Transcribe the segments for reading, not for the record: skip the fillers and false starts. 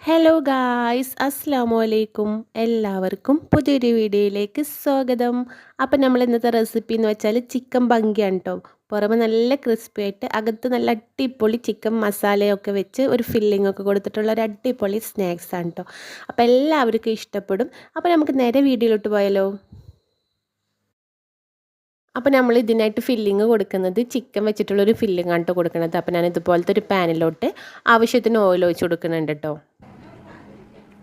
Hello guys അസ്സലാമു അലൈക്കും എല്ലാവർക്കും പുതിയൊരു വീഡിയോയിലേക്ക് സ്വാഗതം. അപ്പം നമ്മൾ ഇന്നത്തെ റെസിപ്പി എന്ന് വെച്ചാൽ ചിക്കൻ ബങ്കിയാണ് കേട്ടോ. പുറമെ നല്ല ക്രിസ്പി ആയിട്ട് അകത്ത് നല്ല അടിപൊളി ചിക്കൻ മസാലയൊക്കെ വെച്ച് ഒരു ഫില്ലിംഗ് ഒക്കെ കൊടുത്തിട്ടുള്ള ഒരു അടിപൊളി സ്നാക്സ് ആണ് കേട്ടോ. അപ്പോൾ എല്ലാവർക്കും ഇഷ്ടപ്പെടും. അപ്പോൾ നമുക്ക് നേരെ വീഡിയോയിലോട്ട് പോയാലോ. അപ്പോൾ നമ്മൾ ഇതിനായിട്ട് ഫില്ലിങ് കൊടുക്കുന്നത് ചിക്കൻ വെച്ചിട്ടുള്ളൊരു ഫില്ലിംഗ് ആണ് കേട്ടോ കൊടുക്കുന്നത്. അപ്പോൾ ഞാൻ ഇതുപോലത്തെ ഒരു പാനിലോട്ട് ആവശ്യത്തിന് ഓയിൽ ഒഴിച്ച് കൊടുക്കുന്നുണ്ട് കേട്ടോ.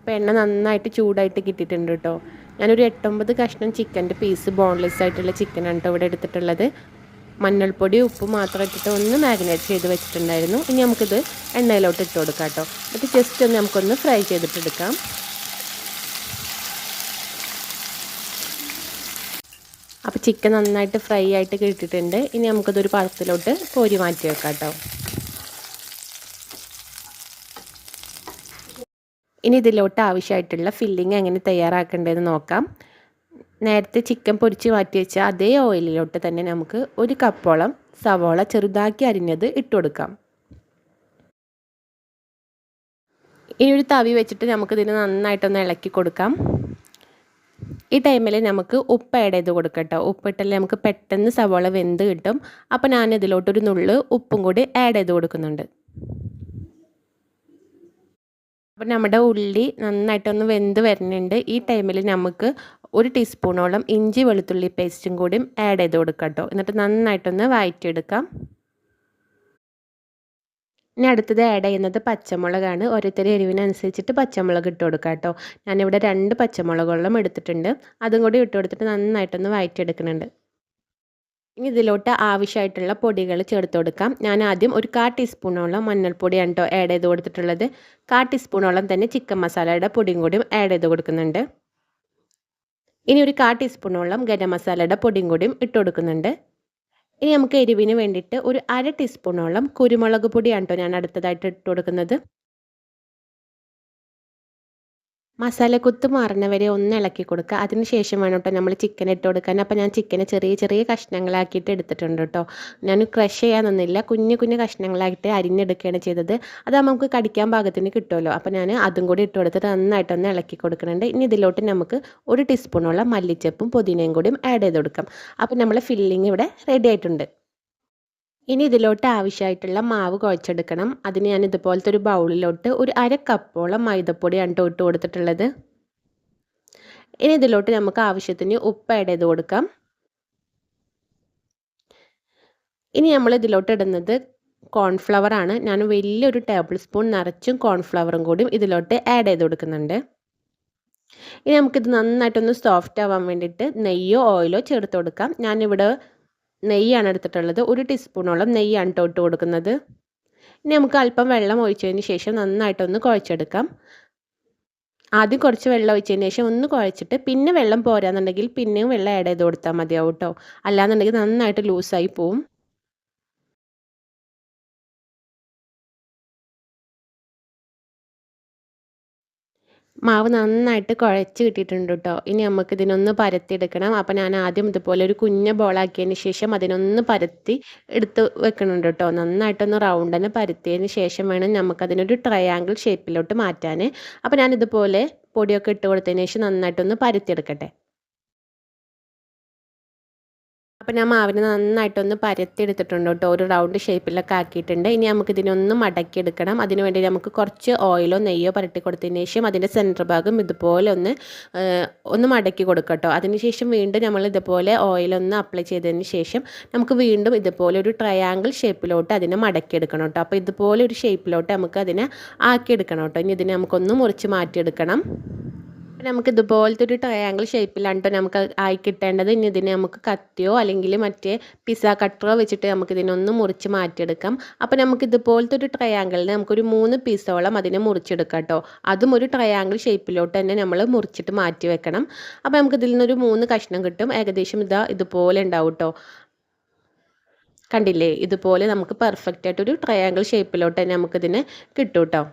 അപ്പോൾ എണ്ണ നന്നായിട്ട് ചൂടായിട്ട് കിട്ടിയിട്ടുണ്ട് കേട്ടോ. ഞാനൊരു 8-9 കഷ്ണം ചിക്കൻ്റെ പീസ് ബോൺലെസ് ആയിട്ടുള്ള ചിക്കനാണ് കേട്ടോ ഇവിടെ എടുത്തിട്ടുള്ളത്. മഞ്ഞൾപ്പൊടി ഉപ്പ് മാത്രം ഇട്ടിട്ട് ഒന്ന് മാരിനേറ്റ് ചെയ്ത് വെച്ചിട്ടുണ്ടായിരുന്നു. ഇനി നമുക്കിത് എണ്ണയിലോട്ട് ഇട്ട് കൊടുക്കാം കേട്ടോ. എന്നിട്ട് ജസ്റ്റ് ഒന്ന് നമുക്കൊന്ന് ഫ്രൈ ചെയ്തിട്ടെടുക്കാം. അപ്പോൾ ചിക്കൻ നന്നായിട്ട് ഫ്രൈ ആയിട്ട് കിട്ടിയിട്ടുണ്ട്. ഇനി നമുക്കിതൊരു പാത്രത്തിലോട്ട് കോരി മാറ്റി വെക്കാം കേട്ടോ. ഇനി ഇതിലോട്ട് ആവശ്യമായിട്ടുള്ള ഫില്ലിങ് എങ്ങനെ തയ്യാറാക്കേണ്ടതെന്ന് നോക്കാം. നേരത്തെ ചിക്കൻ പൊരിച്ച് മാറ്റി വെച്ച അതേ ഓയിലിലോട്ട് തന്നെ നമുക്ക് 1 കപ്പോളം സവോള ചെറുതാക്കി അരിഞ്ഞത് ഇട്ട് കൊടുക്കാം. ഇനി ഒരു തവി വെച്ചിട്ട് നമുക്കിതിന് നന്നായിട്ടൊന്ന് ഇളക്കി കൊടുക്കാം. ഈ ടൈമിൽ നമുക്ക് ഉപ്പ് ആഡ് ചെയ്ത് കൊടുക്കാം കേട്ടോ. ഉപ്പിട്ടല്ലേ നമുക്ക് പെട്ടെന്ന് സവോള വെന്ത് കിട്ടും. അപ്പോൾ ഞാൻ ഇതിലോട്ടൊരു നുള്ള് ഉപ്പും കൂടി ആഡ് ചെയ്ത് കൊടുക്കുന്നുണ്ട്. അപ്പോൾ നമ്മുടെ ഉള്ളി നന്നായിട്ടൊന്ന് വെന്ത് വരുന്നുണ്ട്. ഈ ടൈമിൽ നമുക്ക് 1 ടീസ്പൂണോളം ഇഞ്ചി വെളുത്തുള്ളി പേസ്റ്റും കൂടി ആഡ് ചെയ്ത് കൊടുക്കാം കേട്ടോ. എന്നിട്ട് നന്നായിട്ടൊന്ന് വഴറ്റിയെടുക്കാം. ഇനി അടുത്തത് ആഡ് ചെയ്യുന്നത് പച്ചമുളകാണ്. ഓരോരുത്തരുടെ എരിവിനനുസരിച്ചിട്ട് പച്ചമുളക് ഇട്ട് കൊടുക്കാം കേട്ടോ. ഞാനിവിടെ 2 പച്ചമുളകോളം എടുത്തിട്ടുണ്ട്. അതും കൂടി ഇട്ട് കൊടുത്തിട്ട് നന്നായിട്ടൊന്ന് വഴറ്റിയെടുക്കുന്നുണ്ട്. ഇനി ഇതിലോട്ട് ആവശ്യമായിട്ടുള്ള പൊടികൾ ചേർത്ത് കൊടുക്കാം. ഞാൻ ആദ്യം ഒരു 1/4 ടീസ്പൂണോളം മഞ്ഞൾപ്പൊടിയാണ് കേട്ടോ ആഡ് ചെയ്ത് കൊടുത്തിട്ടുള്ളത്. 1/4 ടീസ്പൂണോളം തന്നെ ചിക്കൻ മസാലയുടെ പൊടിയും കൂടിയും ആഡ് ചെയ്ത് കൊടുക്കുന്നുണ്ട്. ഇനി ഒരു 1/4 ടീസ്പൂണോളം ഗരം മസാലയുടെ പൊടിയും കൂടിയും ഇട്ട് കൊടുക്കുന്നുണ്ട്. ഇനി നമുക്ക് എരിവിന് വേണ്ടിയിട്ട് ഒരു 1/2 ടീസ്പൂണോളം കുരുമുളക് പൊടിയാണ് കേട്ടോ ഞാൻ അടുത്തതായിട്ട് ഇട്ട് കൊടുക്കുന്നത്. മസാലക്കുത്ത് മാറുന്നവരെ ഒന്ന് ഇളക്കി കൊടുക്കുക. അതിന് ശേഷം വേണം കേട്ടോ നമ്മൾ ചിക്കൻ ഇട്ട് കൊടുക്കാൻ. അപ്പോൾ ഞാൻ ചിക്കനെ ചെറിയ ചെറിയ കഷ്ണങ്ങളാക്കിയിട്ട് എടുത്തിട്ടുണ്ട് കേട്ടോ. ഞാൻ ക്രഷ് ചെയ്യാനൊന്നുമില്ല, കുഞ്ഞു കുഞ്ഞു കഷ്ണങ്ങളായിട്ട് അരിഞ്ഞെടുക്കുകയാണ് ചെയ്തത്. അത് നമുക്ക് കടിക്കാൻ പാകത്തിന് കിട്ടുമല്ലോ. അപ്പോൾ ഞാൻ അതും കൂടി ഇട്ട് കൊടുത്തിട്ട് നന്നായിട്ടൊന്ന് ഇളക്കി കൊടുക്കുന്നുണ്ട്. ഇനി ഇതിലോട്ട് നമുക്ക് 1 ടീസ്പൂണോളം മല്ലിച്ചപ്പും പുതിനയും കൂടിയും ആഡ് ചെയ്ത് കൊടുക്കാം. അപ്പോൾ നമ്മളെ ഫില്ലിങ് ഇവിടെ റെഡി ആയിട്ടുണ്ട്. ഇനി ഇതിലോട്ട് ആവശ്യമായിട്ടുള്ള മാവ് കുഴച്ചെടുക്കണം. അതിന് ഞാൻ ഇതുപോലത്തെ ഒരു ബൗളിലോട്ട് ഒരു 1/2 കപ്പോളം മൈദപ്പൊടിയാണ് കേട്ടോ ഇട്ട് കൊടുത്തിട്ടുള്ളത്. ഇനി ഇതിലോട്ട് നമുക്ക് ആവശ്യത്തിന് ഉപ്പ് ആഡ് ചെയ്ത് കൊടുക്കാം. ഇനി നമ്മൾ ഇതിലോട്ട് ഇടുന്നത് കോൺഫ്ലവർ ആണ്. ഞാൻ വലിയൊരു ടേബിൾ സ്പൂൺ നിറച്ചും കോൺഫ്ലവറും കൂടി ഇതിലോട്ട് ആഡ് ചെയ്ത് കൊടുക്കുന്നുണ്ട്. ഇനി നമുക്കിത് നന്നായിട്ടൊന്ന് സോഫ്റ്റ് ആവാൻ വേണ്ടിയിട്ട് നെയ്യോ ഓയിലോ ചേർത്ത് കൊടുക്കാം. ഞാനിവിടെ നെയ്യാണ് എടുത്തിട്ടുള്ളത്. 1 ടീസ്പൂണോളം നെയ്യാണ് കേട്ടോ ഇട്ട് കൊടുക്കുന്നത്. ഇനി നമുക്ക് അല്പം വെള്ളം ഒഴിച്ചതിന് ശേഷം നന്നായിട്ടൊന്ന് കുഴച്ചെടുക്കാം. ആദ്യം കുറച്ച് വെള്ളം ഒഴിച്ചതിന് ശേഷം ഒന്ന് കുഴച്ചിട്ട് പിന്നെ വെള്ളം പോരാന്നുണ്ടെങ്കിൽ പിന്നെയും വെള്ളം ആഡ് ചെയ്ത് കൊടുത്താൽ മതിയാവും കേട്ടോ. അല്ലാന്നുണ്ടെങ്കിൽ നന്നായിട്ട് ലൂസായി പോവും. മാവ് നന്നായിട്ട് കുഴച്ച് കിട്ടിയിട്ടുണ്ട് കേട്ടോ. ഇനി നമുക്ക് ഇതിനൊന്ന് പരത്തിയെടുക്കണം. അപ്പോൾ ഞാൻ ആദ്യം ഇതുപോലെ ഒരു കുഞ്ഞ ബോളാക്കിയതിന് ശേഷം അതിനൊന്ന് പരത്തി എടുത്ത് വെക്കുന്നുണ്ട് കേട്ടോ. നന്നായിട്ടൊന്ന് റൗണ്ട് തന്നെ പരത്തിയതിന് ശേഷം വേണം നമുക്കതിനൊരു ട്രയാങ്കിൾ ഷേപ്പിലോട്ട് മാറ്റാൻ. അപ്പോൾ ഞാൻ ഇതുപോലെ പൊടിയൊക്കെ ഇട്ട് കൊടുത്തതിന് ശേഷം നന്നായിട്ടൊന്ന് പരത്തിയെടുക്കട്ടെ. അപ്പോൾ ഞാൻ മാവിനെ നന്നായിട്ടൊന്ന് പരത്തിയെടുത്തിട്ടുണ്ട് കേട്ടോ. ഒരു റൗണ്ട് ഷേപ്പിലൊക്കെ ആക്കിയിട്ടുണ്ട്. ഇനി നമുക്ക് ഇതിനൊന്ന് മടക്കിയെടുക്കണം. അതിന് വേണ്ടി നമുക്ക് കുറച്ച് ഓയിലോ നെയ്യോ പുരട്ടി കൊടുത്തതിന് ശേഷം അതിൻ്റെ സെൻറ്റർ ഭാഗം ഇതുപോലെ ഒന്ന് മടക്കി കൊടുക്കാം കേട്ടോ. അതിനുശേഷം വീണ്ടും നമ്മൾ ഇതുപോലെ ഓയിലൊന്ന് അപ്ലൈ ചെയ്തതിന് ശേഷം നമുക്ക് വീണ്ടും ഇതുപോലെ ഒരു ട്രയാങ്കിൾ ഷേപ്പിലോട്ട് അതിനെ മടക്കിയെടുക്കണം കേട്ടോ. അപ്പോൾ ഇതുപോലെ ഒരു ഷേപ്പിലോട്ട് നമുക്ക് അതിനെ ആക്കിയെടുക്കണം കേട്ടോ. ഇനി ഇതിനെ നമുക്കൊന്ന് മുറിച്ച് മാറ്റിയെടുക്കണം. നമുക്ക് ഇതുപോലത്തെ ഒരു ട്രയാങ്കിൾ ഷേപ്പിലാണ് കേട്ടോ നമുക്ക് ആയി കിട്ടേണ്ടത്. ഇനി ഇതിനെ നമുക്ക് കത്തിയോ അല്ലെങ്കിൽ മറ്റേ പിസ്സ കട്ടറോ വെച്ചിട്ട് നമുക്ക് ഇതിനൊന്ന് മുറിച്ച് മാറ്റിയെടുക്കാം. അപ്പോൾ നമുക്ക് ഇതുപോലത്തെ ഒരു ട്രയാങ്കിളിന് നമുക്കൊരു 3 പീസോളം അതിനെ മുറിച്ചെടുക്കാം കേട്ടോ. അതും ഒരു ട്രയാങ്കിൾ ഷേപ്പിലോട്ട് തന്നെ നമ്മൾ മുറിച്ചിട്ട് മാറ്റി വെക്കണം. അപ്പോൾ നമുക്ക് ഇതിൽ നിന്നൊരു 3 കഷ്ണം കിട്ടും. ഏകദേശം ഇതുപോലെ ഉണ്ടാവും കേട്ടോ. കണ്ടില്ലേ, ഇതുപോലെ നമുക്ക് പെർഫെക്റ്റ് ആയിട്ടൊരു ട്രയാങ്കിൾ ഷേപ്പിലോട്ട് തന്നെ നമുക്കിതിനെ കിട്ടും കേട്ടോ.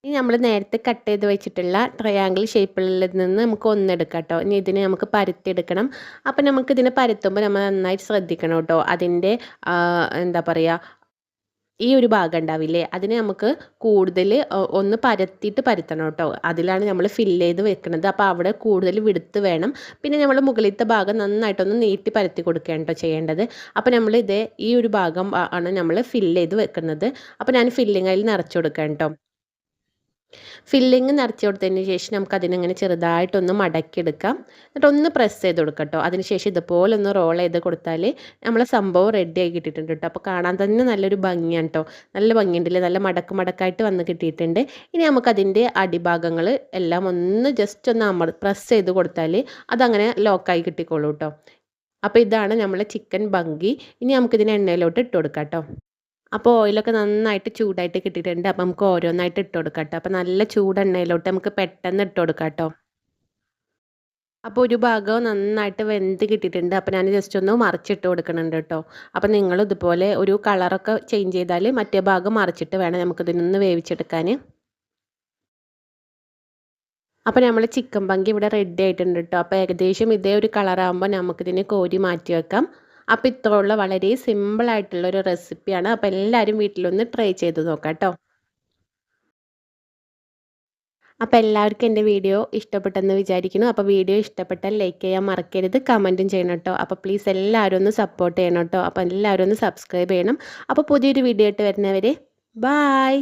ഇനി നമ്മൾ നേരത്തെ കട്ട് ചെയ്ത് വെച്ചിട്ടുള്ള ട്രയാങ്കിൾ ഷേപ്പിൽ നിന്ന് നമുക്ക് ഒന്നെടുക്കാം കേട്ടോ. ഇനി ഇതിനെ നമുക്ക് പരത്തിയെടുക്കണം. അപ്പം നമുക്കിതിനെ പരത്തുമ്പോൾ നമ്മൾ നന്നായിട്ട് ശ്രദ്ധിക്കണം കേട്ടോ. അതിൻ്റെ എന്താ പറയുക, ഈ ഒരു ഭാഗം ഉണ്ടാവില്ലേ അതിനെ നമുക്ക് കൂടുതൽ ഒന്ന് പരത്തിയിട്ട് പരത്തണം കേട്ടോ. അതിലാണ് നമ്മൾ ഫില്ല് ചെയ്ത് വെക്കുന്നത്. അപ്പോൾ അവിടെ കൂടുതൽ വിടുത്ത് വേണം. പിന്നെ നമ്മൾ മുകളിലത്തെ ഭാഗം നന്നായിട്ടൊന്ന് നീട്ടി പരത്തി കൊടുക്കുകയാണ് കേട്ടോ ചെയ്യേണ്ടത്. അപ്പോൾ നമ്മൾ ഈ ഒരു ഭാഗം ആണ് നമ്മൾ ഫില്ല് ചെയ്ത് വെക്കുന്നത്. അപ്പോൾ ഞാൻ ഫില്ലിങ് അതിൽ നിറച്ച് കൊടുക്കാം കേട്ടോ. ഫില്ലിങ് നിറച്ച് കൊടുത്തതിന് ശേഷം നമുക്ക് അതിനങ്ങനെ ചെറുതായിട്ടൊന്ന് മടക്കിയെടുക്കാം. എന്നിട്ടൊന്ന് പ്രസ് ചെയ്ത് കൊടുക്കാം കേട്ടോ. അതിന് ശേഷം ഇതുപോലെ ഒന്ന് റോൾ ചെയ്ത് കൊടുത്താൽ നമ്മളെ സംഭവം റെഡി ആയി കിട്ടിയിട്ടുണ്ട് കേട്ടോ. അപ്പോൾ കാണാൻ തന്നെ നല്ലൊരു ഭംഗിയാണ് കേട്ടോ. നല്ല ഭംഗിയുണ്ടല്ലേ, നല്ല മടക്കായിട്ട് വന്ന് കിട്ടിയിട്ടുണ്ട്. ഇനി നമുക്കതിൻ്റെ അടിഭാഗങ്ങൾ എല്ലാം ഒന്ന് ജസ്റ്റ് ഒന്ന് പ്രസ് ചെയ്ത് കൊടുത്താൽ അതങ്ങനെ ലോക്കായി കിട്ടിക്കോളൂ കേട്ടോ. അപ്പോൾ ഇതാണ് നമ്മളെ ചിക്കൻ ബങ്കി. ഇനി നമുക്കിതിനെ എണ്ണയിലോട്ട് ഇട്ട് കൊടുക്കാം കേട്ടോ. അപ്പോൾ ഓയിലൊക്കെ നന്നായിട്ട് ചൂടായിട്ട് കിട്ടിയിട്ടുണ്ട്. അപ്പോൾ നമുക്ക് ഓരോന്നായിട്ട് ഇട്ട് കൊടുക്കാം കേട്ടോ. അപ്പോൾ നല്ല ചൂട് എണ്ണയിലോട്ട് നമുക്ക് പെട്ടെന്ന് ഇട്ട് കൊടുക്കാം കേട്ടോ. അപ്പോൾ ഒരു ഭാഗം നന്നായിട്ട് വെന്ത് കിട്ടിയിട്ടുണ്ട്. അപ്പോൾ ഞാൻ ജസ്റ്റ് ഒന്ന് മറിച്ചിട്ട് കൊടുക്കുന്നുണ്ട് കേട്ടോ. അപ്പോൾ നിങ്ങൾ ഇതുപോലെ ഒരു കളറൊക്കെ ചേഞ്ച് ചെയ്താൽ മറ്റേ ഭാഗം മറിച്ചിട്ട് വേണം നമുക്കിതിനൊന്ന് വേവിച്ചെടുക്കാൻ. അപ്പോൾ നമ്മൾ ചിക്കൻ പങ്കി ഇവിടെ റെഡി ആയിട്ടുണ്ട് കേട്ടോ. അപ്പോൾ ഏകദേശം ഇതേ ഒരു കളറാകുമ്പോൾ നമുക്കിതിനെ കോരി മാറ്റി വെക്കാം. അപ്പോൾ ഇത്രയുള്ള വളരെ സിമ്പിളായിട്ടുള്ളൊരു റെസിപ്പിയാണ്. അപ്പോൾ എല്ലാവരും വീട്ടിലൊന്ന് ട്രൈ ചെയ്ത് നോക്കാം കേട്ടോ. അപ്പോൾ എല്ലാവർക്കും എൻ്റെ വീഡിയോ ഇഷ്ടപ്പെട്ടെന്ന് വിചാരിക്കുന്നു. അപ്പോൾ വീഡിയോ ഇഷ്ടപ്പെട്ടാൽ ലൈക്ക് ചെയ്യാൻ മറക്കരുത്, കമൻറ്റും ചെയ്യണം കേട്ടോ. അപ്പോൾ പ്ലീസ് എല്ലാവരും ഒന്ന് സപ്പോർട്ട് ചെയ്യണം കേട്ടോ. അപ്പോൾ എല്ലാവരും ഒന്ന് സബ്സ്ക്രൈബ് ചെയ്യണം. അപ്പോൾ പുതിയൊരു വീഡിയോ ആയിട്ട് വരുന്നവരെ ബായ്.